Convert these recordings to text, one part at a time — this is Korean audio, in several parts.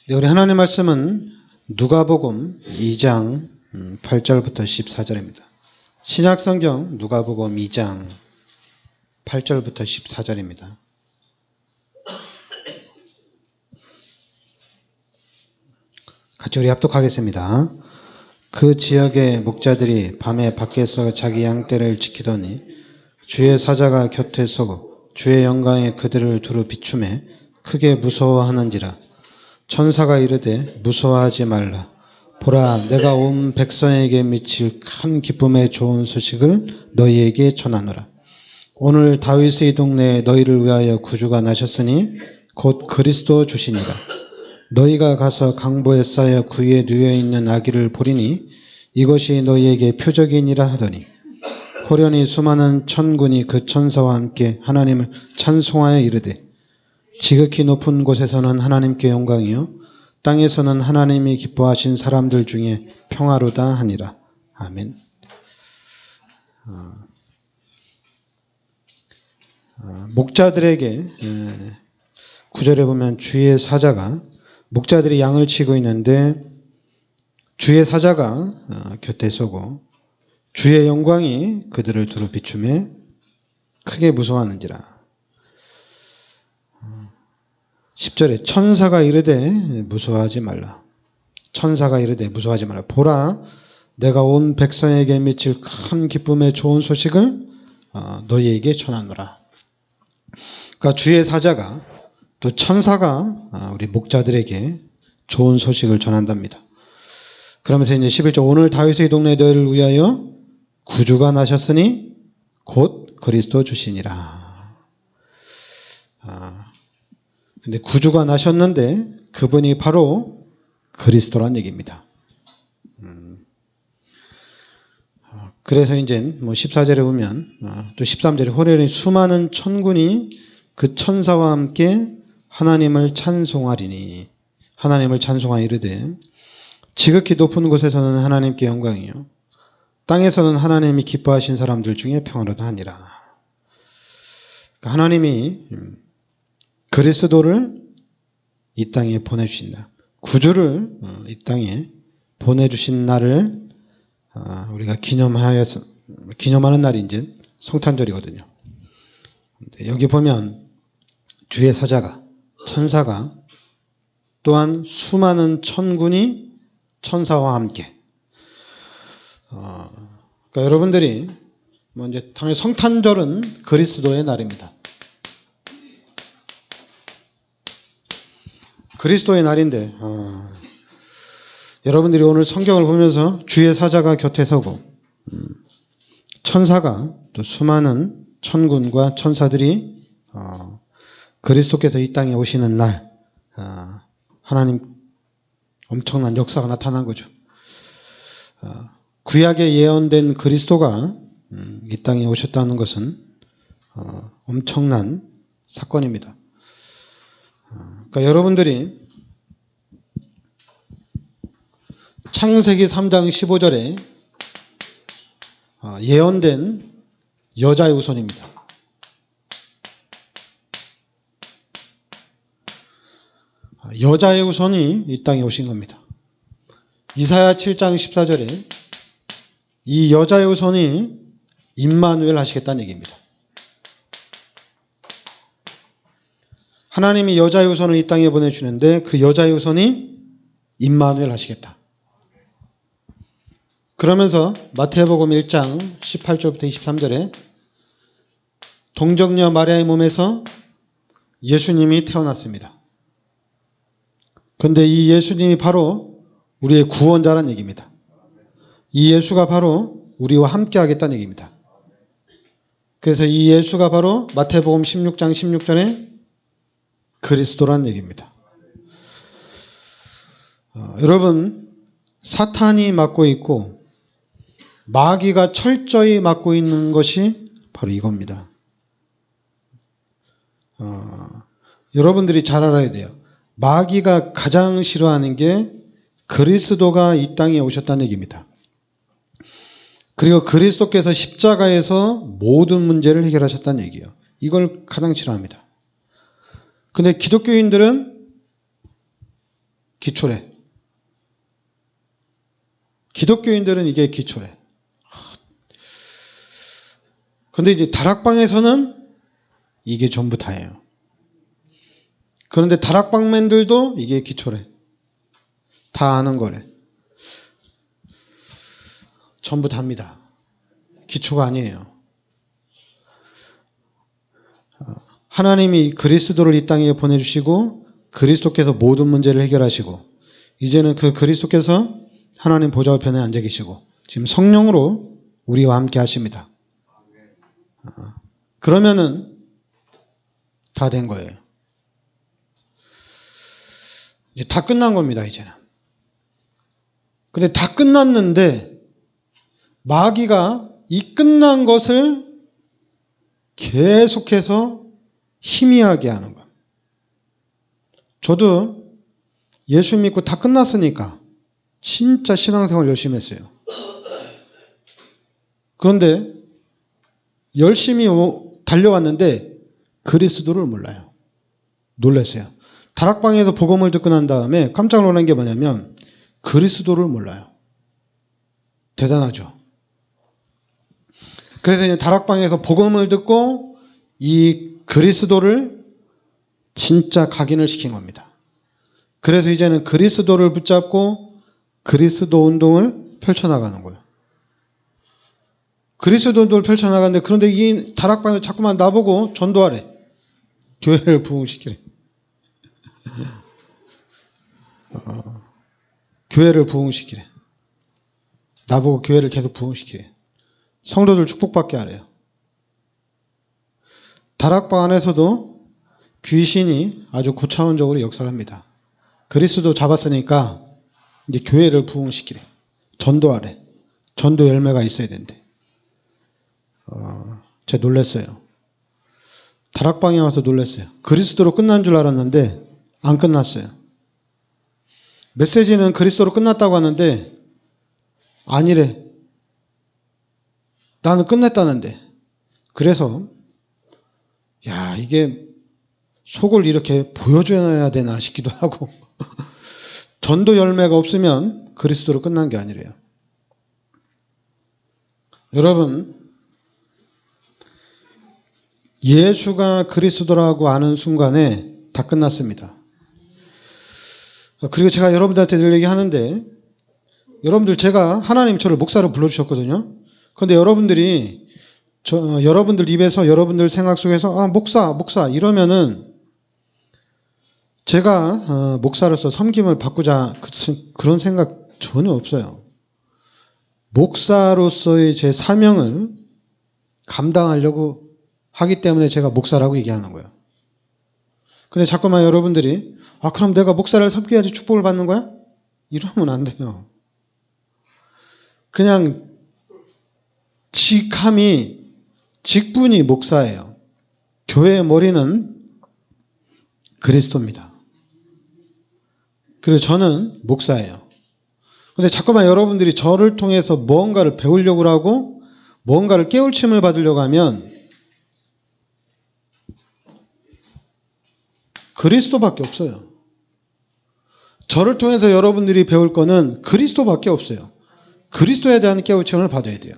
네, 우리 하나님 말씀은 누가복음 2장 8절부터 14절입니다. 신약성경 누가복음 2장 8절부터 14절입니다. 같이 우리 합독하겠습니다. 그 지역의 목자들이 밤에 밖에서 자기 양떼를 지키더니 주의 사자가 곁에 서고 주의 영광에 그들을 두루 비추매 크게 무서워하는지라. 천사가 이르되 무서워하지 말라. 보라, 내가 온 백성에게 미칠 큰 기쁨의 좋은 소식을 너희에게 전하노라. 오늘 다윗의 동네에 너희를 위하여 구주가 나셨으니 곧 그리스도 주시니라. 너희가 가서 강보에 쌓여 그 위에 누워있는 아기를 보리니 이것이 너희에게 표적이니라 하더니 호련히 수많은 천군이 그 천사와 함께 하나님을 찬송하여 이르되 지극히 높은 곳에서는 하나님께 영광이요 땅에서는 하나님이 기뻐하신 사람들 중에 평화로다 하니라. 아멘. 목자들에게 9절에 보면 주의 사자가 목자들이 양을 치고 있는데 주의 사자가 곁에 서고 주의 영광이 그들을 두루 비추매 크게 무서워하는지라. 10절에 천사가 이르되 무서워하지 말라. 천사가 이르되 무서워하지 말라. 보라, 내가 온 백성에게 미칠 큰 기쁨의 좋은 소식을 너희에게 전하노라. 그러니까 주의 사자가 또 천사가 우리 목자들에게 좋은 소식을 전한답니다. 그러면서 이제 11절 오늘 다윗의 동네 너희를 위하여 구주가 나셨으니 곧 그리스도 주시니라. 근데 구주가 나셨는데 그분이 바로 그리스도란 얘기입니다. 그래서 이제 뭐 14절에 보면 또 13절에 호련히 수많은 천군이 그 천사와 함께 하나님을 찬송하리니 하나님을 찬송하여 이르되 지극히 높은 곳에서는 하나님께 영광이요 땅에서는 하나님이 기뻐하신 사람들 중에 평화로다 하니라. 그러니까 하나님이 그리스도를 이 땅에 보내주신다. 구주를 이 땅에 보내주신 날을 우리가 기념하는 날이 이제 성탄절이거든요. 여기 보면 주의 사자가 천사가 또한 수많은 천군이 천사와 함께 그러니까 여러분들이 이제 당연히 성탄절은 그리스도의 날입니다. 그리스도의 날인데 여러분들이 오늘 성경을 보면서 주의 사자가 곁에 서고 천사가 또 수많은 천군과 천사들이 그리스도께서 이 땅에 오시는 날 하나님 엄청난 역사가 나타난 거죠. 구약에 예언된 그리스도가 이 땅에 오셨다는 것은 엄청난 사건입니다. 그러니까 여러분들이 창세기 3장 15절에 예언된 여자의 후손입니다. 여자의 후손이 이 땅에 오신 겁니다. 이사야 7장 14절에 이 여자의 후손이 임마누엘 하시겠다는 얘기입니다. 하나님이 여자의 후손을 이 땅에 보내주시는데 그 여자의 후손이 임마누엘 하시겠다. 그러면서 마태복음 1장 18절부터 23절에 동정녀 마리아의 몸에서 예수님이 태어났습니다. 그런데 이 예수님이 바로 우리의 구원자라는 얘기입니다. 이 예수가 바로 우리와 함께 하겠다는 얘기입니다. 그래서 이 예수가 바로 마태복음 16장 16절에 그리스도란 얘기입니다. 여러분, 사탄이 맡고 있고 마귀가 철저히 맡고 있는 것이 바로 이겁니다. 여러분들이 잘 알아야 돼요. 마귀가 가장 싫어하는 게 그리스도가 이 땅에 오셨다는 얘기입니다. 그리고 그리스도께서 십자가에서 모든 문제를 해결하셨다는 얘기예요. 이걸 가장 싫어합니다. 근데 기독교인들은 기초래. 기독교인들은 이게 기초래. 근데 이제 다락방에서는 이게 전부 다예요. 그런데 다락방맨들도 이게 기초래. 다 아는 거래. 전부 답니다. 기초가 아니에요. 하나님이 그리스도를 이 땅에 보내주시고 그리스도께서 모든 문제를 해결하시고 이제는 그 그리스도께서 하나님 보좌 우편에 앉아 계시고 지금 성령으로 우리와 함께 하십니다. 그러면은 다 된 거예요. 이제 다 끝난 겁니다, 이제는. 근데 다 끝났는데 마귀가 이 끝난 것을 계속해서 희미하게 하는 거예요. 저도 예수 믿고 다 끝났으니까 진짜 신앙생활 열심히 했어요. 그런데 열심히 달려왔는데 그리스도를 몰라요. 놀랐어요. 다락방에서 복음을 듣고 난 다음에 깜짝 놀란 게 뭐냐면 그리스도를 몰라요. 대단하죠. 그래서 이제 다락방에서 복음을 듣고 이 그리스도를 진짜 각인을 시킨 겁니다. 그래서 이제는 그리스도를 붙잡고 그리스도 운동을 펼쳐나가는 거예요. 그리스도 운동을 펼쳐나가는데 그런데 이 다락방에서 자꾸만 나보고 전도하래. 교회를 부흥시키래. 교회를 부흥시키래. 나보고 교회를 계속 부흥시키래. 성도들 축복받게 하래요. 다락방 안에서도 귀신이 아주 고차원적으로 역사를 합니다. 그리스도 잡았으니까 이제 교회를 부흥시키래. 전도하래. 전도 열매가 있어야 된대. 제가 놀랐어요. 다락방에 와서 놀랐어요. 그리스도로 끝난 줄 알았는데 안 끝났어요. 메시지는 그리스도로 끝났다고 하는데 아니래. 나는 끝냈다는데. 그래서 야, 이게 속을 이렇게 보여줘야 되나 싶기도 하고 전도 열매가 없으면 그리스도로 끝난 게 아니래요. 여러분, 예수가 그리스도라고 아는 순간에 다 끝났습니다. 그리고 제가 여러분들한테 늘 얘기하는데 여러분들 제가 하나님 저를 목사로 불러주셨거든요. 그런데 여러분들이 여러분들 입에서 여러분들 생각 속에서 목사 이러면은 제가 목사로서 섬김을 받고자 그런 생각 전혀 없어요. 목사로서의 제 사명을 감당하려고 하기 때문에 제가 목사라고 얘기하는 거예요. 근데 자꾸만 여러분들이 그럼 내가 목사를 섬겨야지 축복을 받는 거야? 이러면 안 돼요. 그냥 직분이 목사예요. 교회의 머리는 그리스도입니다. 그리고 저는 목사예요. 근데 자꾸만 여러분들이 저를 통해서 무언가를 배우려고 하고 무언가를 깨우침을 받으려고 하면 그리스도밖에 없어요. 저를 통해서 여러분들이 배울 거는 그리스도밖에 없어요. 그리스도에 대한 깨우침을 받아야 돼요.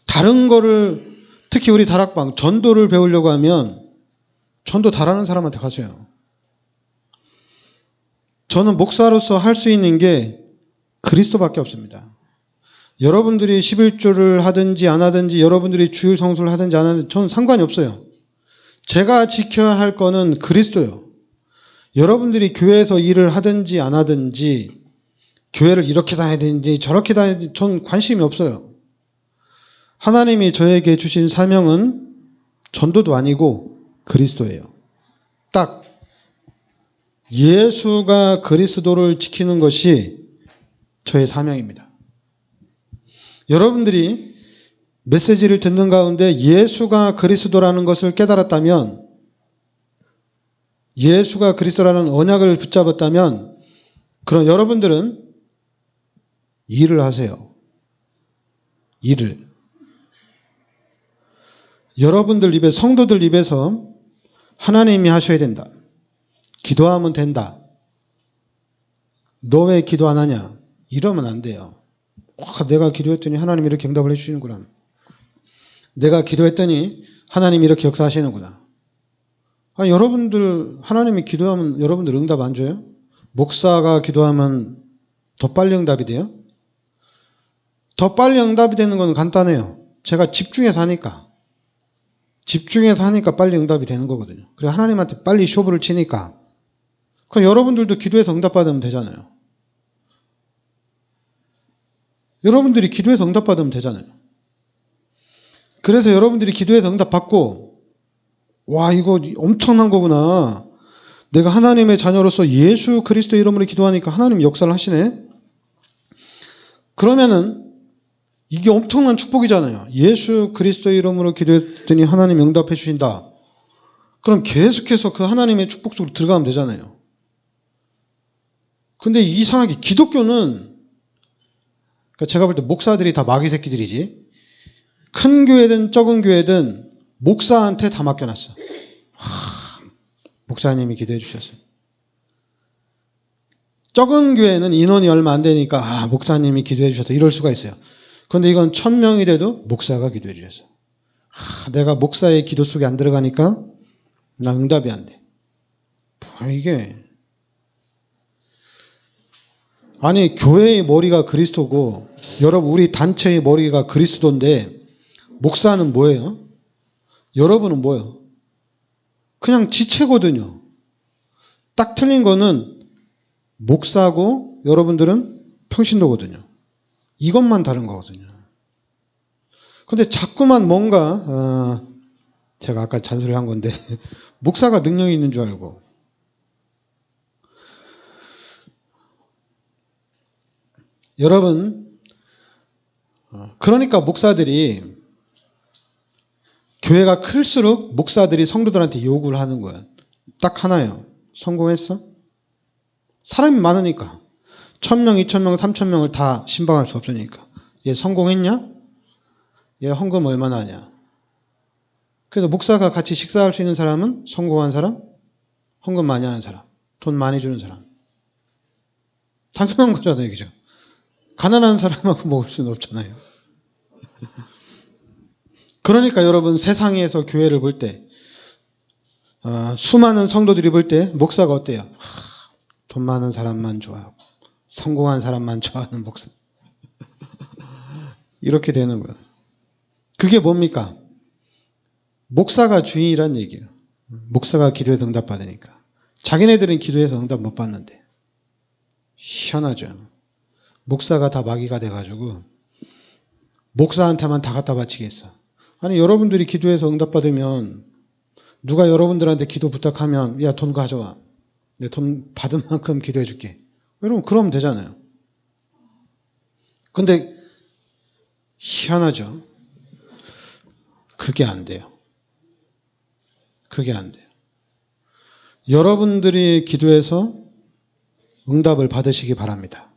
다른 거를 특히 우리 다락방 전도를 배우려고 하면 전도 잘하는 사람한테 가세요. 저는 목사로서 할 수 있는 게 그리스도밖에 없습니다. 여러분들이 11조를 하든지 안 하든지 여러분들이 주일 성수를 하든지 안 하든지 저는 상관이 없어요. 제가 지켜야 할 거는 그리스도요. 여러분들이 교회에서 일을 하든지 안 하든지 교회를 이렇게 다녀야 되는지 저렇게 다녀야 되는지 전 관심이 없어요. 하나님이 저에게 주신 사명은 전도도 아니고 그리스도예요. 딱 예수가 그리스도를 지키는 것이 저의 사명입니다. 여러분들이 메시지를 듣는 가운데 예수가 그리스도라는 것을 깨달았다면 예수가 그리스도라는 언약을 붙잡았다면 그럼 여러분들은 일을 하세요. 일을. 여러분들 입에 성도들 입에서 하나님이 하셔야 된다. 기도하면 된다. 너 왜 기도 안 하냐? 이러면 안 돼요. 내가 기도했더니 하나님이 이렇게 응답을 해주시는구나. 내가 기도했더니 하나님이 이렇게 역사하시는구나. 여러분들 하나님이 기도하면 여러분들 응답 안 줘요? 목사가 기도하면 더 빨리 응답이 돼요? 더 빨리 응답이 되는 건 간단해요. 제가 집중해서 하니까. 집중해서 하니까 빨리 응답이 되는 거거든요. 그리고 하나님한테 빨리 쇼부를 치니까. 그럼 여러분들도 기도해서 응답받으면 되잖아요. 여러분들이 기도해서 응답받으면 되잖아요. 그래서 여러분들이 기도해서 응답받고 와 이거 엄청난 거구나. 내가 하나님의 자녀로서 예수 그리스도 이름으로 기도하니까 하나님이 역사를 하시네. 그러면은 이게 엄청난 축복이잖아요. 예수 그리스도 이름으로 기도했더니 하나님이 응답해 주신다. 그럼 계속해서 그 하나님의 축복 속으로 들어가면 되잖아요. 근데 이상하게 기독교는 제가 볼 때 목사들이 다 마귀 새끼들이지. 큰 교회든 적은 교회든 목사한테 다 맡겨놨어. 목사님이 기도해 주셨어요. 적은 교회는 인원이 얼마 안 되니까 목사님이 기도해 주셔서 이럴 수가 있어요. 그런데 이건 1000명이 돼도 목사가 기도해 주셨어. 내가 목사의 기도 속에 안 들어가니까 나 응답이 안 돼. 이게 아니 교회의 머리가 그리스도고 여러분 우리 단체의 머리가 그리스도인데 목사는 뭐예요? 여러분은 뭐예요? 그냥 지체거든요. 딱 틀린 거는 목사고 여러분들은 평신도거든요. 이것만 다른 거거든요. 근데 자꾸만 뭔가 제가 아까 잔소리 한 건데 목사가 능력이 있는 줄 알고 여러분 그러니까 목사들이 교회가 클수록 목사들이 성도들한테 요구를 하는 거야. 딱 하나예요. 성공했어? 사람이 많으니까 1000명, 2000명, 3000명을 다 신방할 수 없으니까 얘 성공했냐? 얘 헌금 얼마나 하냐? 그래서 목사가 같이 식사할 수 있는 사람은 성공한 사람, 헌금 많이 하는 사람, 돈 많이 주는 사람. 당연한 거잖아요. 그죠? 가난한 사람하고 먹을 수는 없잖아요. 그러니까 여러분 세상에서 교회를 볼 때 수많은 성도들이 볼 때 목사가 어때요? 돈 많은 사람만 좋아하고 성공한 사람만 좋아하는 목사. 이렇게 되는 거예요. 그게 뭡니까? 목사가 주인이란 얘기예요. 목사가 기도해서 응답 받으니까. 자기네들은 기도해서 응답 못 받는데. 희한하죠. 목사가 다 마귀가 돼가지고 목사한테만 다 갖다 바치겠어. 아니 여러분들이 기도해서 응답 받으면 누가 여러분들한테 기도 부탁하면 야 돈 가져와. 내 돈 받은 만큼 기도해 줄게. 여러분 그러면 되잖아요. 근데 희한하죠. 그게 안 돼요. 그게 안 돼요. 여러분들이 기도해서 응답을 받으시기 바랍니다.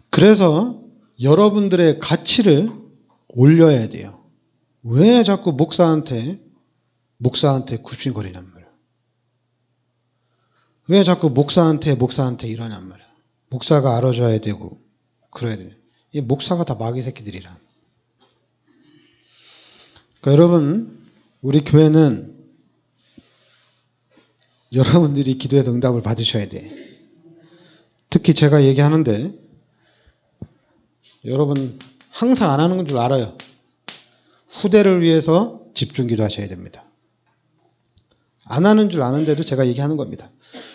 그래서 여러분들의 가치를 올려야 돼요. 왜 자꾸 목사한테 굽신거리냔 말이에요. 왜 자꾸 목사한테 이러냔 말이에요. 목사가 알아줘야 되고 그래야 돼요. 이 목사가 다 마귀 새끼들이라. 그러니까 여러분 우리 교회는 여러분들이 기도해서 응답을 받으셔야 돼. 특히 제가 얘기하는데 여러분 항상 안 하는 건 줄 알아요. 후대를 위해서 집중기도 하셔야 됩니다. 안 하는 줄 아는데도 제가 얘기하는 겁니다.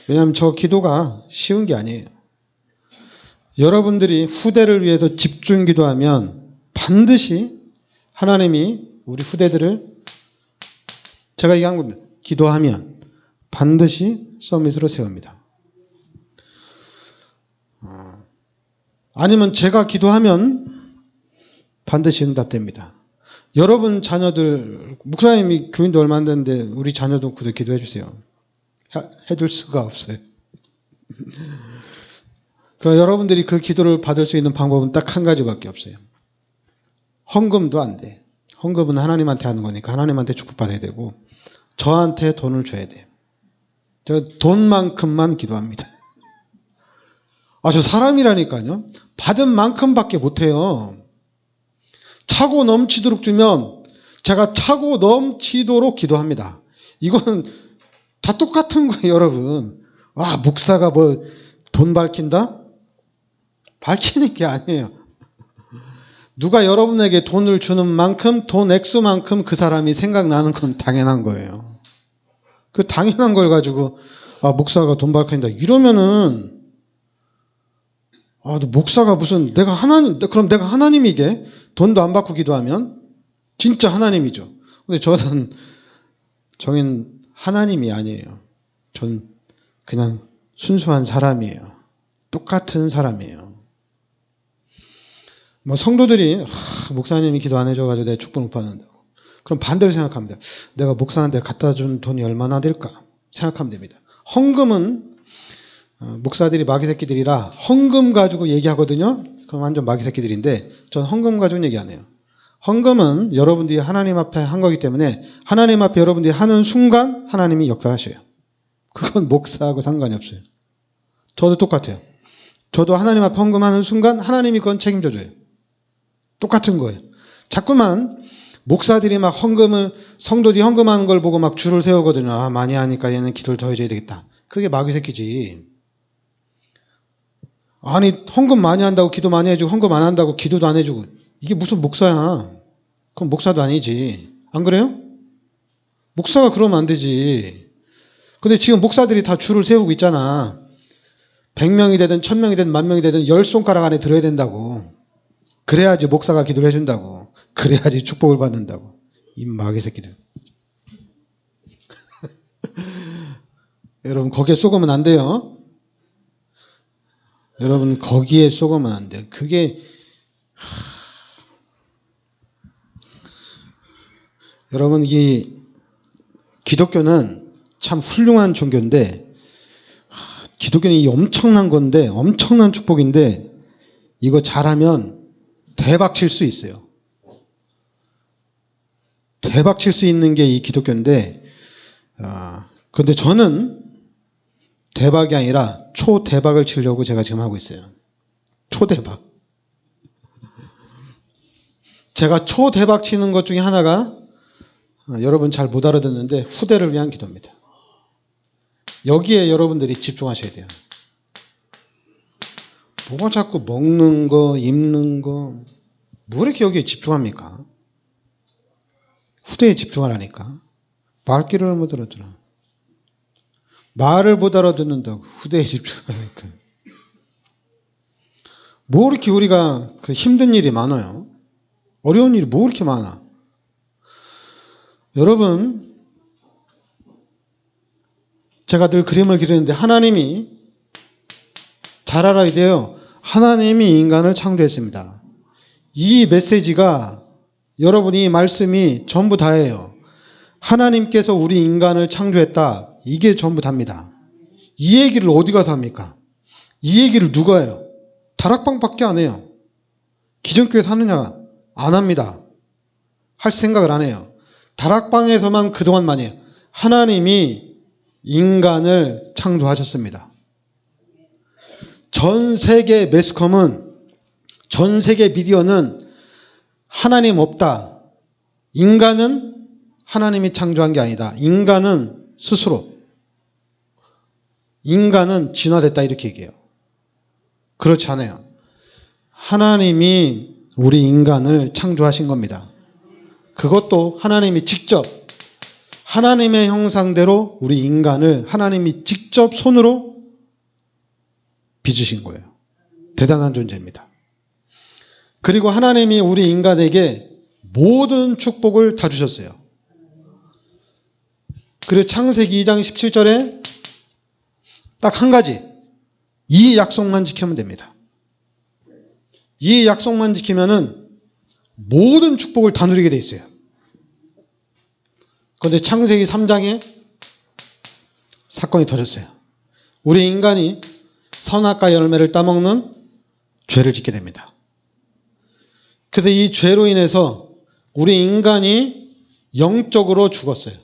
왜냐하면 저 기도가 쉬운 게 아니에요. 여러분들이 후대를 위해서 집중기도하면 반드시 하나님이 우리 후대들을 제가 얘기한 겁니다. 기도하면 반드시 서밋으로 세웁니다. 아니면 제가 기도하면 반드시 응답됩니다. 여러분 자녀들, 목사님이 교인도 얼마 안 됐는데 우리 자녀도 그도 기도해 주세요. 해줄 수가 없어요. 그럼 여러분들이 그 기도를 받을 수 있는 방법은 딱 한 가지밖에 없어요. 헌금도 안 돼. 헌금은 하나님한테 하는 거니까 하나님한테 축복받아야 되고 저한테 돈을 줘야 돼요. 저 돈만큼만 기도합니다. 저 사람이라니까요. 받은 만큼밖에 못해요. 차고 넘치도록 주면 제가 차고 넘치도록 기도합니다. 이거는 다 똑같은 거예요, 여러분. 목사가 뭐 돈 밝힌다? 밝히는 게 아니에요. 누가 여러분에게 돈을 주는 만큼, 돈 액수만큼 그 사람이 생각나는 건 당연한 거예요. 그 당연한 걸 가지고 목사가 돈 밝힌다 이러면은 목사가 무슨 그럼 내가 하나님이게 돈도 안 받고 기도하면 진짜 하나님이죠. 근데 저는 하나님이 아니에요. 전 그냥 순수한 사람이에요. 똑같은 사람이에요. 뭐 성도들이 목사님이 기도 안 해줘가지고 내가 축복 못 받는다고. 그럼 반대로 생각합니다. 내가 목사한테 갖다 준 돈이 얼마나 될까 생각하면 됩니다. 헌금은 목사들이 마귀 새끼들이라 헌금 가지고 얘기하거든요. 그럼 완전 마귀 새끼들인데 전 헌금 가지고는 얘기 안 해요. 헌금은 여러분들이 하나님 앞에 한 거기 때문에 하나님 앞에 여러분들이 하는 순간 하나님이 역사하셔요. 그건 목사하고 상관이 없어요. 저도 똑같아요. 저도 하나님 앞에 헌금하는 순간 하나님이 그건 책임져 줘요. 똑같은 거예요. 자꾸만 목사들이 막 성도들이 헌금하는 걸 보고 막 줄을 세우거든요. 많이 하니까 얘는 기도를 더 해줘야 되겠다. 그게 마귀 새끼지. 아니 헌금 많이 한다고 기도 많이 해주고 헌금 안 한다고 기도도 안 해주고 이게 무슨 목사야. 그럼 목사도 아니지. 안 그래요? 목사가 그러면 안 되지. 근데 지금 목사들이 다 줄을 세우고 있잖아. 100명이 되든 1000명이 되든 10,000명이 되든 10손가락 안에 들어야 된다고. 그래야지 목사가 기도를 해준다고. 그래야지 축복을 받는다고. 이 마귀 새끼들. 여러분 거기에 속으면 안 돼요. 여러분 거기에 속으면 안 돼요. 그게 여러분 이 기독교는 참 훌륭한 종교인데 기독교는 이 엄청난 건데 엄청난 축복인데 이거 잘하면 대박 칠 수 있어요. 대박 칠 수 있는 게 이 기독교인데 근데 저는 대박이 아니라 초대박을 치려고 제가 지금 하고 있어요. 초대박. 제가 초대박 치는 것 중에 하나가 여러분 잘 못 알아듣는데 후대를 위한 기도입니다. 여기에 여러분들이 집중하셔야 돼요. 뭐가 자꾸 먹는 거, 입는 거, 뭐 이렇게 여기에 집중합니까? 후대에 집중하라니까. 말귀를 못 알아들어. 말을 못 알아듣는다고 후대에 집중하라니까. 뭐 이렇게 우리가 힘든 일이 많아요? 어려운 일이 뭐 이렇게 많아? 여러분, 제가 늘 그림을 그리는데 하나님이 잘 알아야 돼요. 하나님이 인간을 창조했습니다. 이 메시지가 여러분이 말씀이 전부 다예요. 하나님께서 우리 인간을 창조했다. 이게 전부 답니다. 이 얘기를 어디 가서 합니까? 이 얘기를 누가 해요? 다락방밖에 안 해요. 기존교회 사느냐? 안 합니다. 할 생각을 안 해요. 다락방에서만 그동안 많이 해요. 하나님이 인간을 창조하셨습니다. 전 세계 매스컴은, 전 세계 미디어는 하나님 없다. 인간은 하나님이 창조한 게 아니다. 인간은 스스로. 인간은 진화됐다 이렇게 얘기해요. 그렇지 않아요. 하나님이 우리 인간을 창조하신 겁니다. 그것도 하나님이 직접 하나님의 형상대로 우리 인간을 하나님이 직접 손으로 빚으신 거예요. 대단한 존재입니다. 그리고 하나님이 우리 인간에게 모든 축복을 다 주셨어요. 그리고 창세기 2장 17절에 딱 한 가지, 이 약속만 지키면 됩니다. 이 약속만 지키면은 모든 축복을 다 누리게 돼 있어요. 그런데 창세기 3장에 사건이 터졌어요. 우리 인간이 선악과 열매를 따먹는 죄를 짓게 됩니다. 그런데 이 죄로 인해서 우리 인간이 영적으로 죽었어요.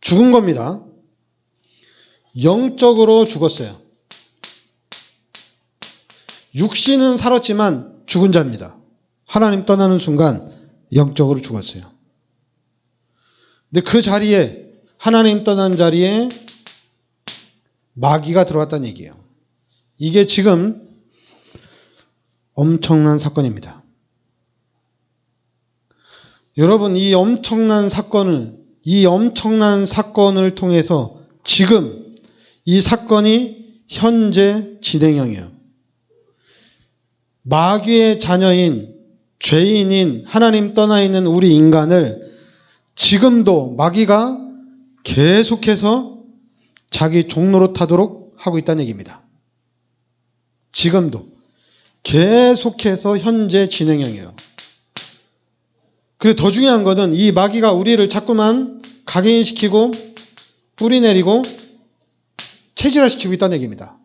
죽은 겁니다. 영적으로 죽었어요. 육신은 살았지만 죽은 자입니다. 하나님 떠나는 순간 영적으로 죽었어요. 근데 그 자리에, 하나님 떠난 자리에 마귀가 들어왔다는 얘기예요. 이게 지금 엄청난 사건입니다. 여러분, 이 엄청난 사건을 통해서 지금 이 사건이 현재 진행형이에요. 마귀의 자녀인, 죄인인, 하나님 떠나 있는 우리 인간을 지금도 마귀가 계속해서 자기 종로로 타도록 하고 있다는 얘기입니다. 지금도 계속해서 현재 진행형이에요. 그리고 더 중요한 것은 이 마귀가 우리를 자꾸만 각인시키고 뿌리내리고 체질화시키고 있다는 얘기입니다.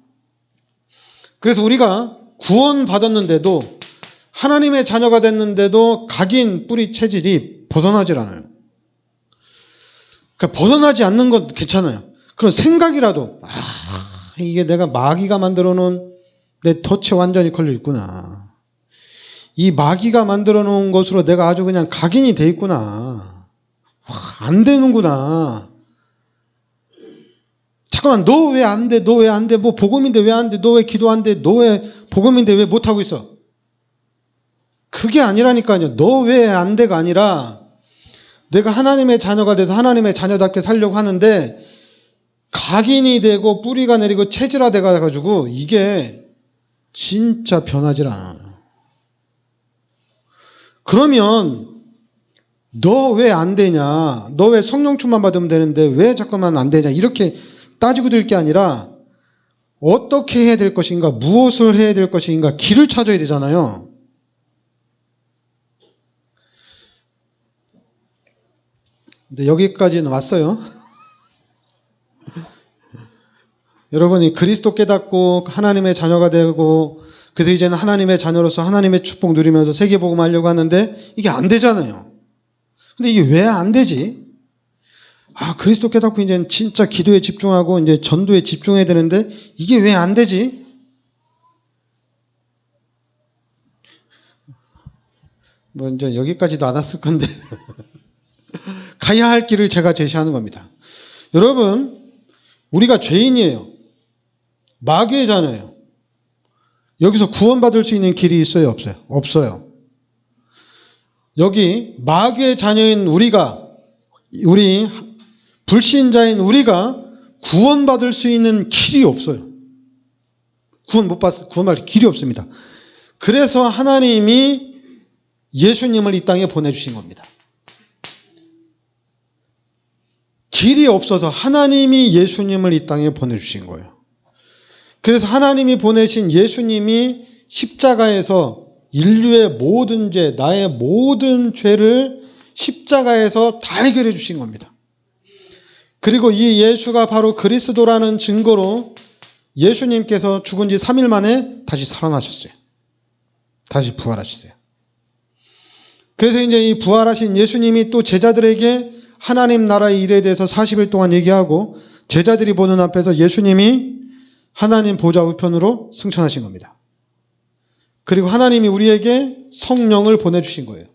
그래서 우리가 구원받았는데도, 하나님의 자녀가 됐는데도 각인 뿌리 체질이 벗어나질 않아요. 그러니까 벗어나지 않는 건 괜찮아요. 그런 생각이라도, 이게 내가 마귀가 만들어 놓은 내 덫에 완전히 걸려 있구나. 이 마귀가 만들어 놓은 것으로 내가 아주 그냥 각인이 돼 있구나. 안 되는구나. 잠깐만, 너 왜 안 돼? 너 왜 안 돼? 뭐 복음인데 왜 안 돼? 너 왜 기도 안 돼? 너 왜 복음인데 왜 못하고 있어? 그게 아니라니까요. 너 왜 안 돼가 아니라 내가 하나님의 자녀가 돼서 하나님의 자녀답게 살려고 하는데 각인이 되고 뿌리가 내리고 체질화돼 가지고 이게 진짜 변하질 않아요. 그러면 너 왜 안 되냐? 너 왜 성령 충만 받으면 되는데 왜 자꾸만 안 되냐? 이렇게 따지고 들 게 아니라 어떻게 해야 될 것인가? 무엇을 해야 될 것인가? 길을 찾아야 되잖아요. 근데 여기까지는 왔어요. 여러분이 그리스도 깨닫고 하나님의 자녀가 되고 그래서 이제는 하나님의 자녀로서 하나님의 축복 누리면서 세계복음 하려고 하는데 이게 안 되잖아요. 근데 이게 왜 안 되지? 그리스도 깨닫고 이제는 진짜 기도에 집중하고 이제 전도에 집중해야 되는데 이게 왜 안 되지? 뭐 이제 여기까지도 안 왔을 건데 가야 할 길을 제가 제시하는 겁니다. 여러분, 우리가 죄인이에요. 마귀의 자녀예요. 여기서 구원받을 수 있는 길이 있어요? 없어요? 없어요. 여기 마귀의 자녀인 우리 불신자인 우리가 구원받을 수 있는 길이 없어요. 구원받을 길이 없습니다. 그래서 하나님이 예수님을 이 땅에 보내주신 겁니다. 길이 없어서 하나님이 예수님을 이 땅에 보내주신 거예요. 그래서 하나님이 보내신 예수님이 십자가에서 인류의 모든 죄, 나의 모든 죄를 십자가에서 다 해결해 주신 겁니다. 그리고 이 예수가 바로 그리스도라는 증거로 예수님께서 죽은 지 3일 만에 다시 살아나셨어요. 다시 부활하셨어요. 그래서 이제 이 부활하신 예수님이 또 제자들에게 하나님 나라의 일에 대해서 40일 동안 얘기하고 제자들이 보는 앞에서 예수님이 하나님 보좌 우편으로 승천하신 겁니다. 그리고 하나님이 우리에게 성령을 보내주신 거예요.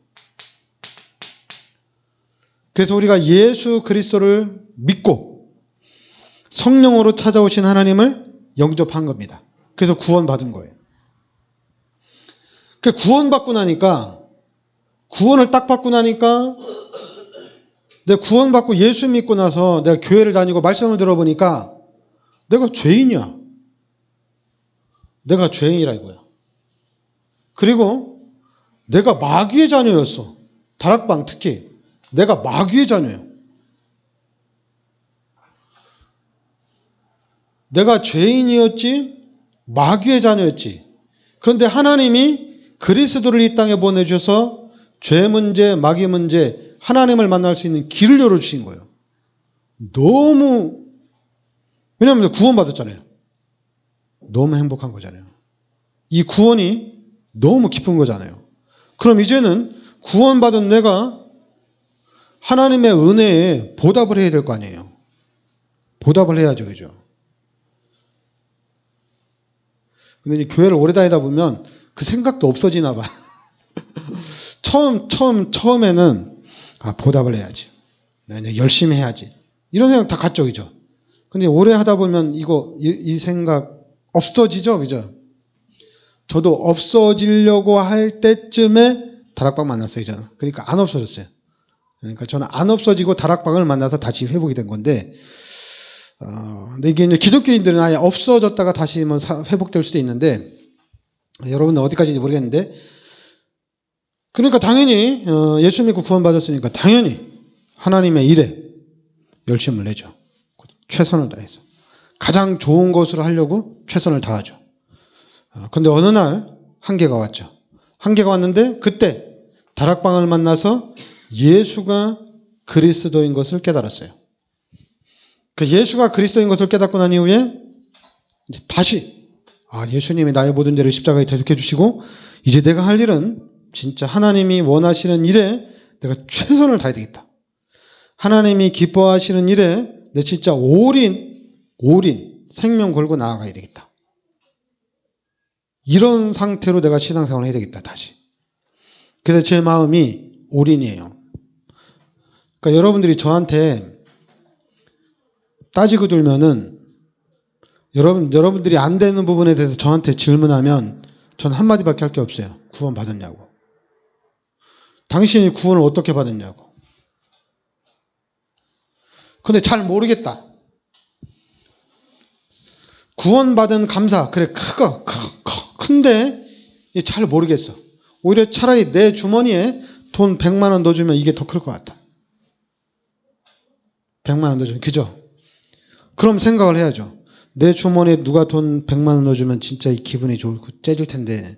그래서 우리가 예수 그리스도를 믿고 성령으로 찾아오신 하나님을 영접한 겁니다. 그래서 구원받은 거예요. 구원받고 나니까, 구원을 딱 받고 나니까 내가 구원받고 예수 믿고 나서 내가 교회를 다니고 말씀을 들어보니까 내가 죄인이야. 내가 죄인이라 이거야. 그리고 내가 마귀의 자녀였어. 다락방 특히 내가 마귀의 자녀예요. 내가 죄인이었지 마귀의 자녀였지. 그런데 하나님이 그리스도를 이 땅에 보내주셔서 죄 문제, 마귀 문제, 하나님을 만날 수 있는 길을 열어주신 거예요. 왜냐하면 구원받았잖아요. 너무 행복한 거잖아요. 이 구원이 너무 기쁜 거잖아요. 그럼 이제는 구원받은 내가 하나님의 은혜에 보답을 해야 될 거 아니에요. 보답을 해야죠. 그죠? 근데 이제 교회를 오래 다니다 보면 그 생각도 없어지나 봐. 처음에는, 보답을 해야지. 나 이제 열심히 해야지. 이런 생각 다 갔죠, 그죠? 근데 오래 하다 보면 이 생각 없어지죠, 그죠? 저도 없어지려고 할 때쯤에 다락방 만났어요, 저는. 그러니까 안 없어졌어요. 그러니까 저는 안 없어지고 다락방을 만나서 다시 회복이 된 건데, 근데 이게 이제 기독교인들은 아예 없어졌다가 다시 뭐 회복될 수도 있는데, 여러분은 어디까지인지 모르겠는데, 그러니까 당연히, 예수 믿고 구원받았으니까 당연히 하나님의 일에 열심을 내죠. 최선을 다해서. 가장 좋은 것으로 하려고 최선을 다하죠. 근데 어느 날 한계가 왔죠. 한계가 왔는데 그때 다락방을 만나서 예수가 그리스도인 것을 깨달았어요. 그 예수가 그리스도인 것을 깨닫고 난 이후에 다시 예수님이 나의 모든 죄를 십자가에 대속해 주시고 이제 내가 할 일은 진짜 하나님이 원하시는 일에 내가 최선을 다해야 되겠다. 하나님이 기뻐하시는 일에 내 진짜 올인 생명 걸고 나아가야 되겠다. 이런 상태로 내가 신앙생활을 해야 되겠다, 다시. 그래서 제 마음이 올인이에요. 그러니까 여러분들이 저한테 따지고 들면은 여러분들이 안 되는 부분에 대해서 저한테 질문하면 전 한마디밖에 할 게 없어요. 구원 받았냐고. 당신이 구원을 어떻게 받았냐고. 근데 잘 모르겠다. 구원받은 감사, 그래, 큰데 잘 모르겠어. 오히려 차라리 내 주머니에 돈 100만 원 넣어주면 이게 더 클 것 같다. 100만 원 넣어주면, 그죠? 그럼 생각을 해야죠. 내 주머니에 누가 돈 100만 원 넣어주면 진짜 이 기분이 좋고 째질 텐데.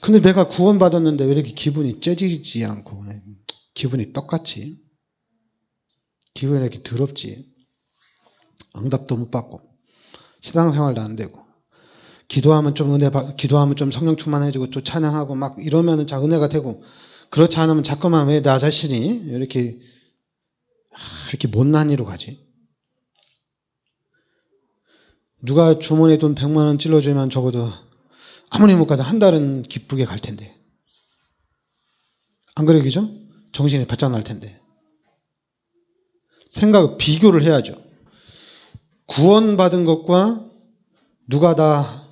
근데 내가 구원받았는데 왜 이렇게 기분이 째지지 않고, 기분이 똑같이. 기분이 이렇게 더럽지. 응답도 못 받고. 신앙생활도 안 되고. 기도하면 좀 성령 충만해지고 또 찬양하고 막 이러면은 은혜가 되고. 그렇지 않으면 자꾸만 왜 나 자신이 이렇게 못난 이로 가지? 누가 주머니에 돈 100만 원 찔러주면 적어도 아무리 못 가도 한 달은 기쁘게 갈 텐데. 안 그래, 그죠? 정신이 바짝 날 텐데. 비교를 해야죠. 구원받은 것과 누가 다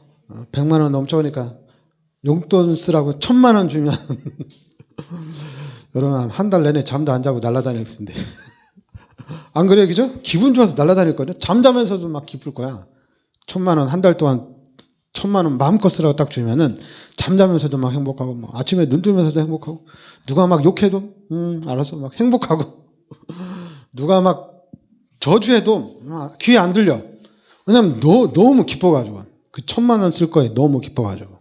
100만 원 넘쳐오니까 용돈 쓰라고 1000만 원 주면 여러분 한 달 내내 잠도 안 자고 날아다닐 텐데. 안 그래, 그죠? 기분 좋아서 날아다닐 거냐? 잠자면서도 막 기쁠 거야. 1000만 원 한 달 동안 1000만 원 마음껏 쓰라고 딱 주면은 잠자면서도 막 행복하고 막 아침에 눈 뜨면서도 행복하고 누가 막 욕해도 알아서 막 행복하고 누가 막 저주해도 귀에 안 들려. 왜냐면 너무 기뻐가지고 그 1000만 원 쓸 거에 너무 기뻐가지고.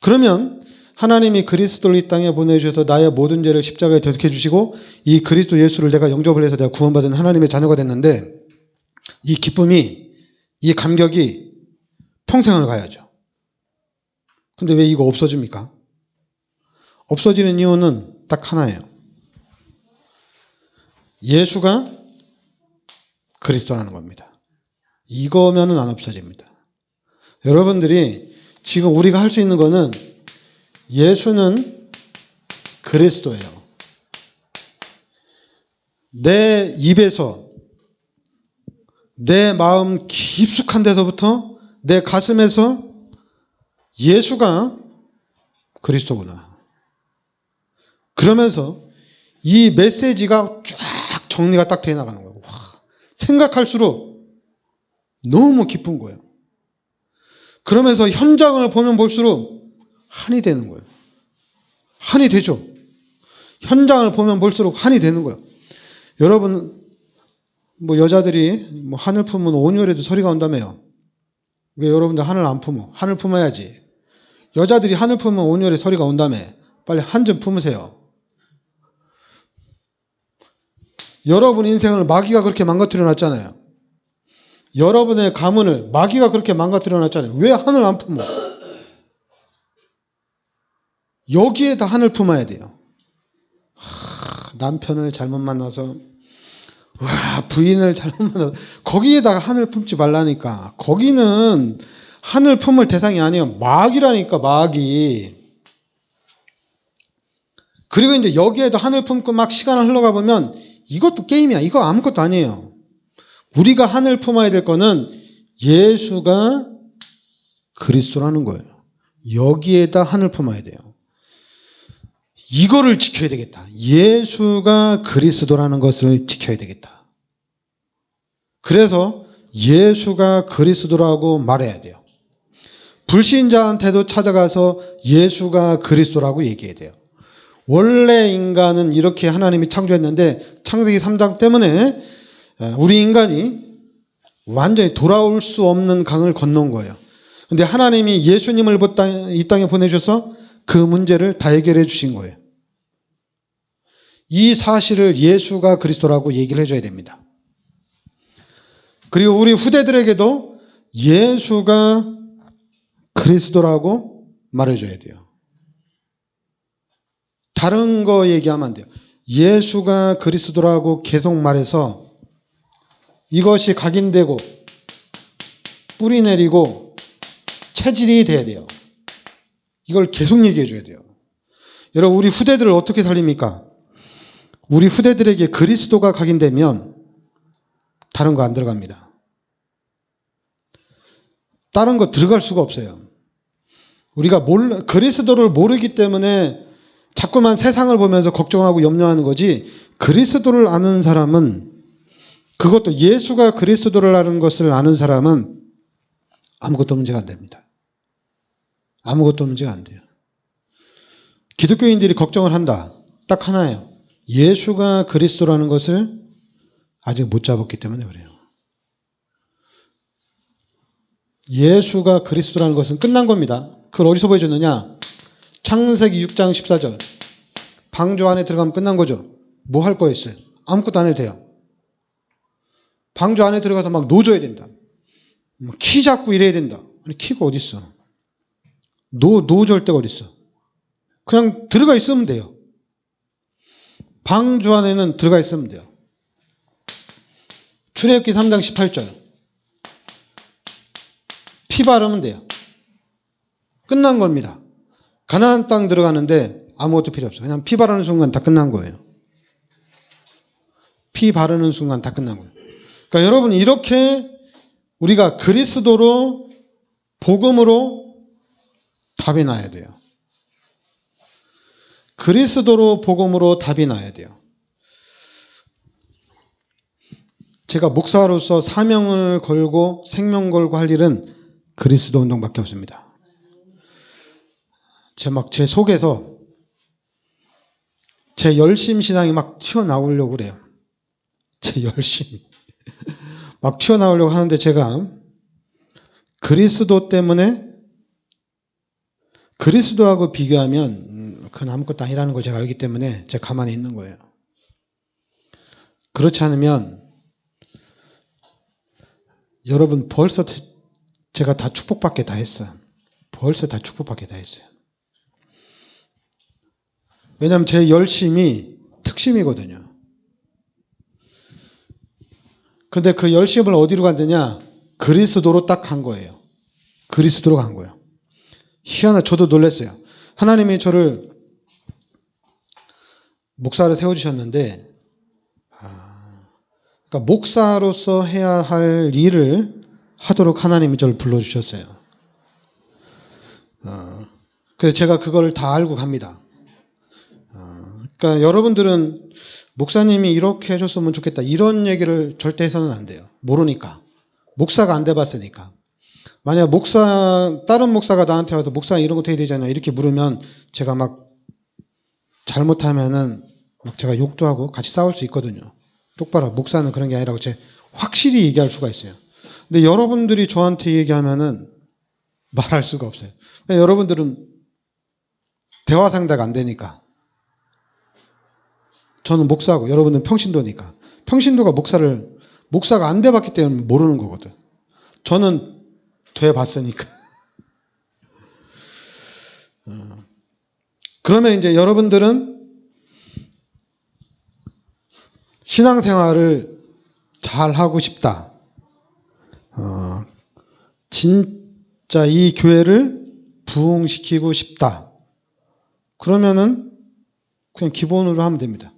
그러면 하나님이 그리스도를 이 땅에 보내주셔서 나의 모든 죄를 십자가에 대속해 주시고 이 그리스도 예수를 내가 영접을 해서 내가 구원받은 하나님의 자녀가 됐는데 이 기쁨이, 이 감격이 평생을 가야죠. 근데 왜 이거 없어집니까? 없어지는 이유는 딱 하나예요. 예수가 그리스도라는 겁니다. 이거면은 안 없어집니다. 여러분들이 지금 우리가 할 수 있는 거는 예수는 그리스도예요. 내 입에서 내 마음 깊숙한 데서부터 내 가슴에서 예수가 그리스도구나. 그러면서 이 메시지가 쫙 정리가 딱 돼 나가는 거예요. 생각할수록 너무 기쁜 거예요. 그러면서 현장을 보면 볼수록 한이 되는 거예요. 한이 되죠. 현장을 보면 볼수록 한이 되는 거예요. 여러분, 여자들이 하늘 품으면 온유에도 소리가 온다며요. 왜 여러분들 하늘 안 품어? 하늘 품어야지. 여자들이 하늘 품으면 온유에 소리가 온다며. 빨리 한 점 품으세요. 여러분 인생을 마귀가 그렇게 망가뜨려 놨잖아요. 여러분의 가문을 마귀가 그렇게 망가뜨려 놨잖아요. 왜 하늘 안 품어? 여기에다 하늘 품어야 돼요. 남편을 잘못 만나서 와, 부인을 잘못 만나 거기에다가 하늘 품지 말라니까. 거기는 하늘 품을 대상이 아니에요. 마귀라니까, 마귀. 그리고 이제 여기에도 하늘 품고 막 시간을 흘러가 보면 이것도 게임이야. 이거 아무것도 아니에요. 우리가 하늘 품어야 될 거는 예수가 그리스도라는 거예요. 여기에다 하늘 품어야 돼요. 이거를 지켜야 되겠다. 예수가 그리스도라는 것을 지켜야 되겠다. 그래서 예수가 그리스도라고 말해야 돼요. 불신자한테도 찾아가서 예수가 그리스도라고 얘기해야 돼요. 원래 인간은 이렇게 하나님이 창조했는데 창세기 3장 때문에 우리 인간이 완전히 돌아올 수 없는 강을 건넌 거예요. 근데 하나님이 예수님을 이 땅에 보내셔서 그 문제를 다 해결해 주신 거예요. 이 사실을 예수가 그리스도라고 얘기를 해줘야 됩니다. 그리고 우리 후대들에게도 예수가 그리스도라고 말해줘야 돼요. 다른 거 얘기하면 안 돼요. 예수가 그리스도라고 계속 말해서 이것이 각인되고 뿌리 내리고 체질이 돼야 돼요. 이걸 계속 얘기해 줘야 돼요. 여러분, 우리 후대들을 어떻게 살립니까? 우리 후대들에게 그리스도가 각인되면 다른 거 안 들어갑니다. 다른 거 들어갈 수가 없어요. 우리가 그리스도를 모르기 때문에 자꾸만 세상을 보면서 걱정하고 염려하는 거지, 그리스도를 아는 사람은, 그것도 예수가 그리스도를 아는 것을 아는 사람은 아무것도 문제가 안 됩니다. 아무것도 문제가 안 돼요. 기독교인들이 걱정을 한다. 딱 하나예요. 예수가 그리스도라는 것을 아직 못 잡았기 때문에 그래요. 예수가 그리스도라는 것은 끝난 겁니다. 그걸 어디서 보여줬느냐? 창세기 6장 14절. 방주 안에 들어가면 끝난 거죠. 뭐 할 거 있어요? 아무것도 안 해도 돼요. 방주 안에 들어가서 막 노줘야 된다. 키 잡고 이래야 된다. 아니, 키가 어딨어? 노절 데가 어딨어? 그냥 들어가 있으면 돼요. 방주 안에는 들어가 있으면 돼요. 출애굽기 3장 18절. 피 바르면 돼요. 끝난 겁니다. 가나안 땅 들어가는데 아무것도 필요 없어요. 그냥 피 바르는 순간 다 끝난 거예요. 피 바르는 순간 다 끝난 거예요. 그러니까 여러분, 이렇게 우리가 그리스도로, 복음으로 답이 나야 돼요. 그리스도로, 복음으로 답이 나야 돼요. 제가 목사로서 사명을 걸고 생명 걸고 할 일은 그리스도 운동밖에 없습니다. 제 속에서 제 열심 신앙이 막 튀어나오려고 그래요. 제 열심. 막 튀어나오려고 하는데 제가 그리스도 때문에, 그리스도하고 비교하면 그건 아무것도 아니라는 걸 제가 알기 때문에 제가 가만히 있는 거예요. 그렇지 않으면 여러분, 벌써 제가 다 축복받게 다 했어요. 벌써 다 축복받게 다 했어요. 왜냐하면 제 열심이 특심이거든요. 근데 그 열심을 어디로 갔느냐? 그리스도로 딱 간 거예요. 그리스도로 간 거예요. 희한하게 저도 놀랐어요. 하나님이 저를 목사를 세워주셨는데, 그러니까 목사로서 해야 할 일을 하도록 하나님이 저를 불러주셨어요. 그래서 제가 그걸 다 알고 갑니다. 그러니까 여러분들은 목사님이 이렇게 해줬으면 좋겠다, 이런 얘기를 절대 해서는 안 돼요. 모르니까. 목사가 안 돼봤으니까. 만약 다른 목사가 나한테 와서 목사 이런 거 돼야 되잖아, 이렇게 물으면 제가 막 잘못하면은 막 제가 욕도 하고 같이 싸울 수 있거든요. 똑바로 목사는 그런 게 아니라고 제가 확실히 얘기할 수가 있어요. 근데 여러분들이 저한테 얘기하면은 말할 수가 없어요. 여러분들은 대화 상대가 안 되니까. 저는 목사고 여러분은 평신도니까. 평신도가 목사가 안 돼봤기 때문에 모르는 거거든. 저는 돼봤으니까. 그러면 이제 여러분들은 신앙생활을 잘하고 싶다. 진짜 이 교회를 부흥시키고 싶다. 그러면은 그냥 기본으로 하면 됩니다.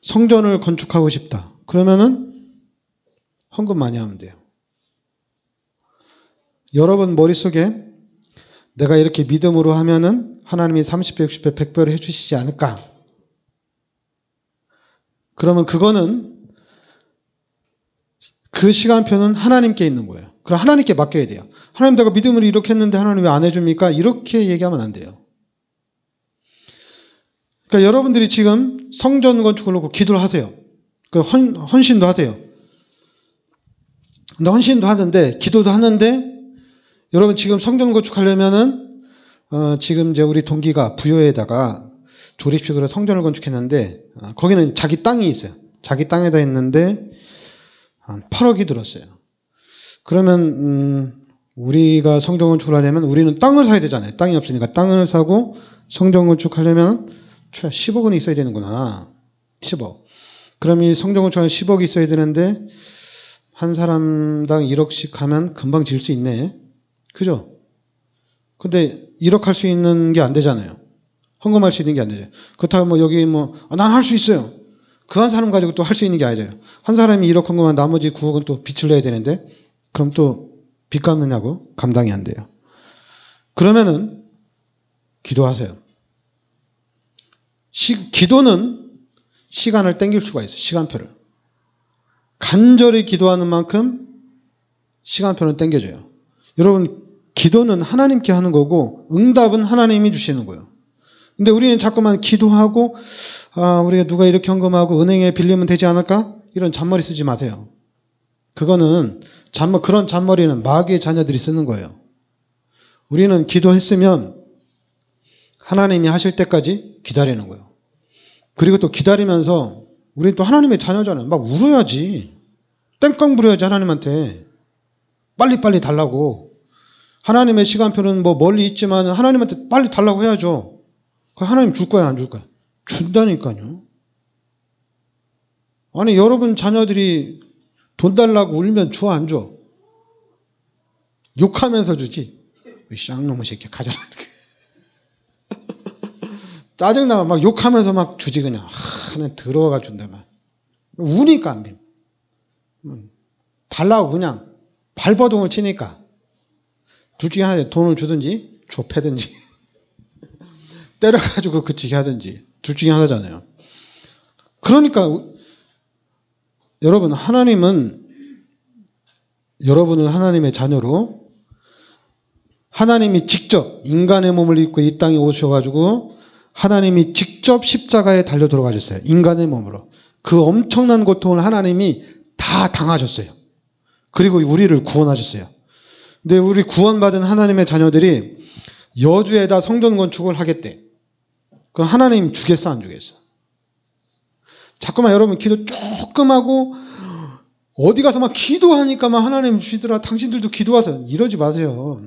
성전을 건축하고 싶다. 그러면은 헌금 많이 하면 돼요. 여러분 머릿속에 내가 이렇게 믿음으로 하면은 하나님이 30배, 60배, 100배를 해주시지 않을까? 그러면 그거는 그 시간표는 하나님께 있는 거예요. 그럼 하나님께 맡겨야 돼요. 하나님 내가 믿음으로 이렇게 했는데 하나님 왜 안 해줍니까? 이렇게 얘기하면 안 돼요. 그러니까 여러분들이 지금 성전 건축을 놓고 기도를 하세요. 헌신도 하세요. 근데 헌신도 하는데 기도도 하는데 여러분 지금 성전 건축하려면은 지금 이제 우리 동기가 부여에다가 조립식으로 성전을 건축했는데 거기는 자기 땅이 있어요. 자기 땅에다 했는데 한 8억이 들었어요. 그러면 우리가 성전 건축을 하려면 우리는 땅을 사야 되잖아요. 땅이 없으니까 땅을 사고 성전 건축하려면 최 10억 원이 있어야 되는구나. 10억. 그럼 이 성전 건축하면 10억이 있어야 되는데 한 사람당 1억씩 하면 금방 질 수 있네. 그죠? 근데 1억 할 수 있는 게 안 되잖아요. 헌금할 수 있는 게 안 되죠. 그렇다고 뭐 여기 난 할 수 있어요. 그 한 사람 가지고 또 할 수 있는 게 아니잖아요. 한 사람이 1억 헌금하면 나머지 9억은 또 빚을 내야 되는데 그럼 또 빚 갚느냐고 감당이 안 돼요. 그러면은 기도하세요. 기도는 시간을 땡길 수가 있어요. 시간표를. 간절히 기도하는 만큼 시간표는 땡겨져요. 여러분 기도는 하나님께 하는 거고 응답은 하나님이 주시는 거예요. 근데 우리는 자꾸만 기도하고 우리가 누가 이렇게 헌금하고 은행에 빌리면 되지 않을까? 이런 잔머리 쓰지 마세요. 그거는 그런 잔머리는 마귀의 자녀들이 쓰는 거예요. 우리는 기도했으면 하나님이 하실 때까지 기다리는 거예요. 그리고 또 기다리면서 우리는 또 하나님의 자녀잖아요. 막 울어야지. 땡깡 부려야지 하나님한테. 빨리빨리 달라고. 하나님의 시간표는 멀리 있지만 하나님한테 빨리 달라고 해야죠. 하나님 줄 거야 안 줄 거야? 준다니까요. 아니 여러분 자녀들이 돈 달라고 울면 줘 안 줘? 욕하면서 주지. 쌍놈의 새끼 가져라 이렇게. 짜증나면 막 욕하면서 막 주지 그냥. 그냥 들어가 준다면. 우니까 안 빔. 달라고 그냥 발버둥을 치니까. 둘 중에 하나 돈을 주든지 줘 패든지 때려가지고 그치게 하든지 둘 중에 하나잖아요. 그러니까 여러분 하나님은 여러분을 하나님의 자녀로 하나님이 직접 인간의 몸을 입고 이 땅에 오셔가지고 하나님이 직접 십자가에 달려 들어가셨어요. 인간의 몸으로. 그 엄청난 고통을 하나님이 다 당하셨어요. 그리고 우리를 구원하셨어요. 근데 우리 구원받은 하나님의 자녀들이 여주에다 성전 건축을 하겠대. 그럼 하나님 주겠어 안 주겠어? 자꾸만 여러분 기도 조금 하고 어디 가서 막 기도하니까 막 하나님 주시더라. 당신들도 기도하세요. 이러지 마세요.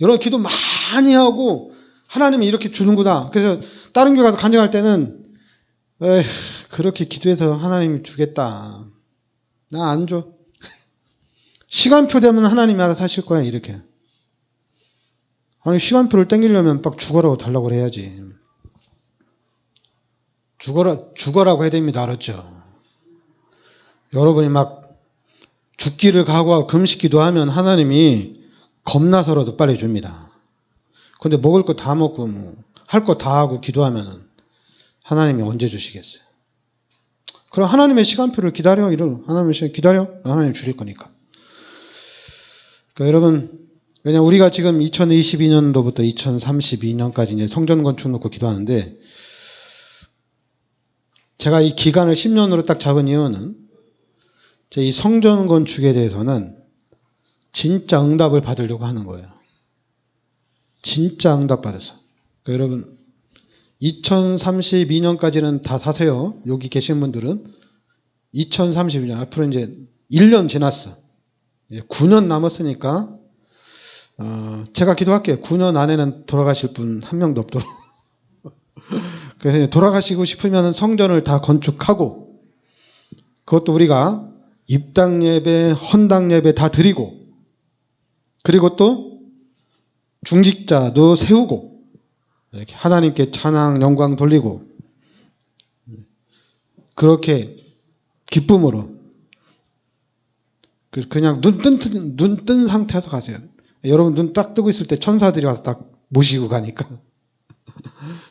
여러분 기도 많이 하고 하나님이 이렇게 주는구나. 그래서 다른 교회 가서 간증할 때는 그렇게 기도해서 하나님이 주겠다. 나 안 줘. 시간표 되면 하나님이 알아서 하실 거야 이렇게. 아니 시간표를 땡기려면 막 죽어라고 달라고 해야지. 죽어라고 해야 됩니다. 알았죠? 여러분이 막 죽기를 각오하고 금식 기도하면 하나님이 겁나서라도 빨리 줍니다. 근데 먹을 거 다 먹고 할 거 다 하고 기도하면 하나님이 언제 주시겠어요? 그럼 하나님의 시간표를 기다려. 하나님의 시간 기다려. 하나님 주실 거니까. 그러니까 여러분 왜냐 우리가 지금 2022년도부터 2032년까지 이제 성전 건축 놓고 기도하는데 제가 이 기간을 10년으로 딱 잡은 이유는 이 성전 건축에 대해서는 진짜 응답을 받으려고 하는 거예요. 진짜 응답 받아서. 그러니까 여러분 2032년까지는 다 사세요. 여기 계신 분들은 2032년 앞으로 이제 1년 지났어. 9년 남았으니까 제가 기도할게요. 9년 안에는 돌아가실 분 한 명도 없도록. 그래서 돌아가시고 싶으면 성전을 다 건축하고 그것도 우리가 입당 예배, 헌당 예배 다 드리고, 그리고 또 중직자도 세우고, 이렇게 하나님께 찬양, 영광 돌리고, 그렇게 기쁨으로 그냥 눈 뜬 상태에서 가세요. 여러분 눈 딱 뜨고 있을 때 천사들이 와서 딱 모시고 가니까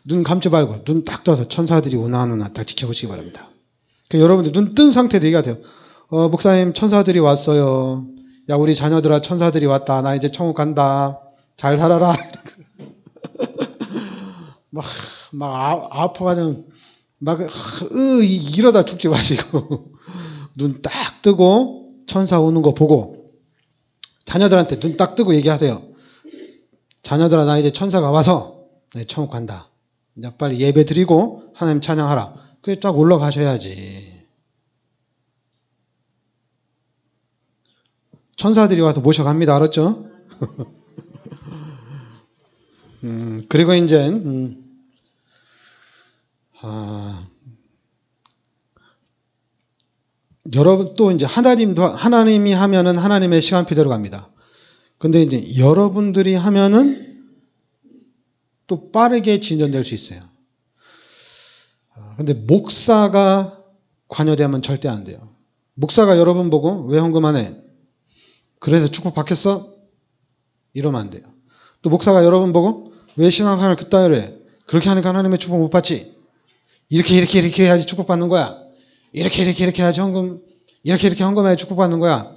눈 감지 말고 눈 딱 떠서 천사들이 오나 딱 지켜보시기 바랍니다. 그러니까 여러분들 눈 뜬 상태에서 얘기하세요. 목사님 천사들이 왔어요. 야 우리 자녀들아 천사들이 왔다. 나 이제 천국 간다. 잘 살아라. 막 아파가지고 막 이러다 죽지 마시고 눈 딱 뜨고 천사 오는 거 보고 자녀들한테 눈 딱 뜨고 얘기하세요. 자녀들아 나 이제 천사가 와서 내 천국 간다. 이제 빨리 예배 드리고 하나님 찬양하라. 그게 쫙 올라가셔야지. 천사들이 와서 모셔갑니다. 알았죠? 그리고 이제 여러분 또 이제 하나님이 하면은 하나님의 시간표대로 갑니다. 근데 이제 여러분들이 하면은 또 빠르게 진전될 수 있어요. 근데 목사가 관여되면 절대 안 돼요. 목사가 여러분 보고 왜 헌금 안 해? 그래서 축복 받겠어? 이러면 안 돼요. 또 목사가 여러분 보고 왜 신앙생활을 그따위로 해? 그렇게 하니까 하나님의 축복 못 받지? 이렇게 해야지 축복 받는 거야. 이렇게 해야지 헌금, 이렇게 헌금해야 축복 받는 거야.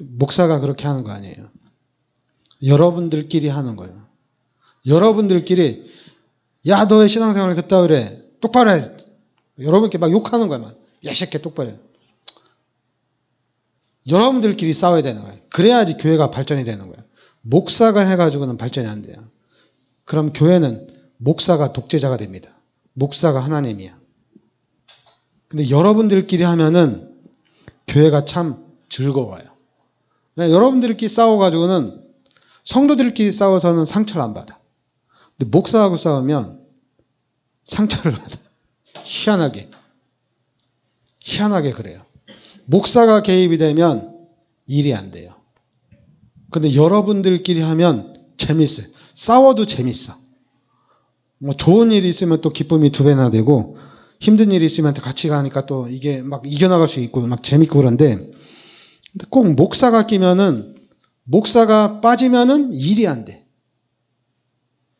목사가 그렇게 하는 거 아니에요. 여러분들끼리 하는 거예요. 여러분들끼리 야 너 왜 신앙생활을 그따위로 해? 똑바로 해. 여러분께 막 욕하는 거야. 막. 야 새끼 똑바로 해. 여러분들끼리 싸워야 되는 거예요. 그래야지 교회가 발전이 되는 거예요. 목사가 해가지고는 발전이 안 돼요. 그럼 교회는 목사가 독재자가 됩니다. 목사가 하나님이야. 근데 여러분들끼리 하면은 교회가 참 즐거워요. 여러분들끼리 싸워가지고는 성도들끼리 싸워서는 상처를 안 받아. 근데 목사하고 싸우면 상처를 받아. 희한하게 그래요. 목사가 개입이 되면 일이 안 돼요. 근데 여러분들끼리 하면 재밌어요. 싸워도 재밌어. 뭐 좋은 일이 있으면 또 기쁨이 2배나 되고 힘든 일이 있으면 같이 가니까 또 이게 막 이겨나갈 수 있고 막 재밌고 그런데 꼭 목사가 끼면은 목사가 빠지면은 일이 안 돼.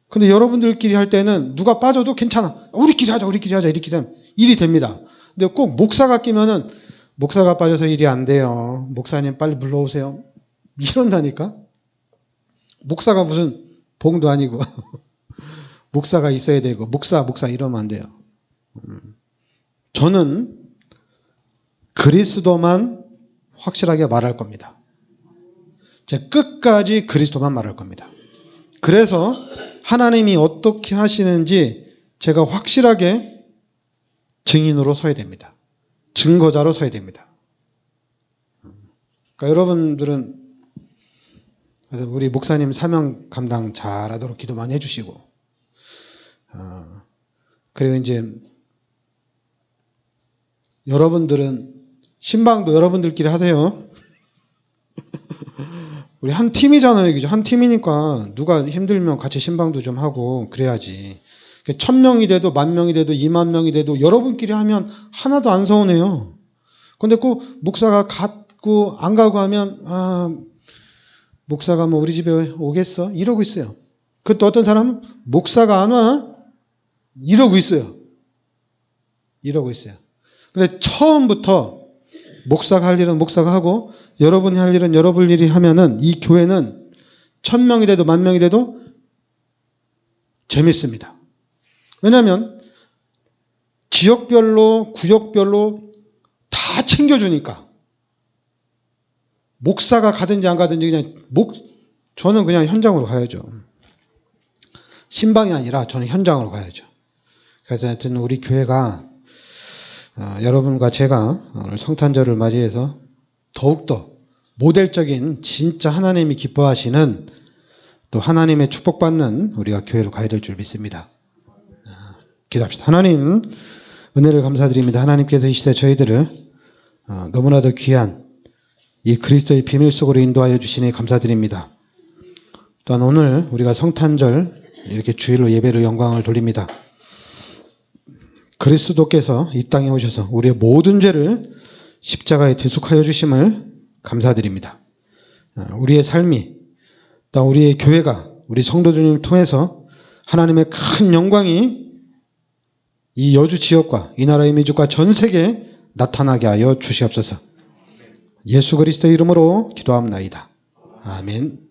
근데 여러분들끼리 할 때는 누가 빠져도 괜찮아. 우리끼리 하자 이렇게 되면 일이 됩니다. 근데 꼭 목사가 끼면은 목사가 빠져서 일이 안 돼요. 목사님 빨리 불러오세요. 이런다니까. 목사가 무슨 봉도 아니고 목사가 있어야 되고 목사 이러면 안 돼요. 저는 그리스도만 확실하게 말할 겁니다. 제가 끝까지 그리스도만 말할 겁니다. 그래서 하나님이 어떻게 하시는지 제가 확실하게 증인으로 서야 됩니다. 증거자로 서야 됩니다. 그러니까 여러분들은 그래서 우리 목사님 사명 감당 잘하도록 기도 많이 해주시고 그리고 이제 여러분들은 신방도 여러분들끼리 하세요. 우리 한 팀이잖아요. 그죠? 한 팀이니까 누가 힘들면 같이 신방도 좀 하고 그래야지. 1000명이 돼도 10,000명이 돼도 20,000명이 돼도 여러분끼리 하면 하나도 안 서운해요. 근데 꼭 목사가 갔고 안 가고 하면 목사가 뭐 우리 집에 오겠어? 이러고 있어요. 그때 어떤 사람은 목사가 안 와? 이러고 있어요. 근데 처음부터 목사가 할 일은 목사가 하고 여러분이 할 일은 여러분 일이 하면은 이 교회는 1000명이 돼도 10,000명이 돼도 재밌습니다. 왜냐하면 지역별로 구역별로 다 챙겨주니까 목사가 가든지 안 가든지 그냥 저는 그냥 현장으로 가야죠. 신방이 아니라 저는 현장으로 가야죠. 그래서 하여튼 우리 교회가 여러분과 제가 오늘 성탄절을 맞이해서 더욱더 모델적인 진짜 하나님이 기뻐하시는 또 하나님의 축복받는 우리가 교회로 가야 될 줄 믿습니다. 기도합시다. 하나님, 은혜를 감사드립니다. 하나님께서 이 시대 저희들을 너무나도 귀한 이 그리스도의 비밀 속으로 인도하여 주시니 감사드립니다. 또한 오늘 우리가 성탄절 이렇게 주일로 예배를 영광을 돌립니다. 그리스도께서 이 땅에 오셔서 우리의 모든 죄를 십자가에 대속하여 주심을 감사드립니다. 우리의 삶이 또 우리의 교회가 우리 성도들을 통해서 하나님의 큰 영광이 이 여주 지역과 이 나라의 민족과 전 세계에 나타나게 하여 주시옵소서. 예수 그리스도의 이름으로 기도합나이다. 아멘.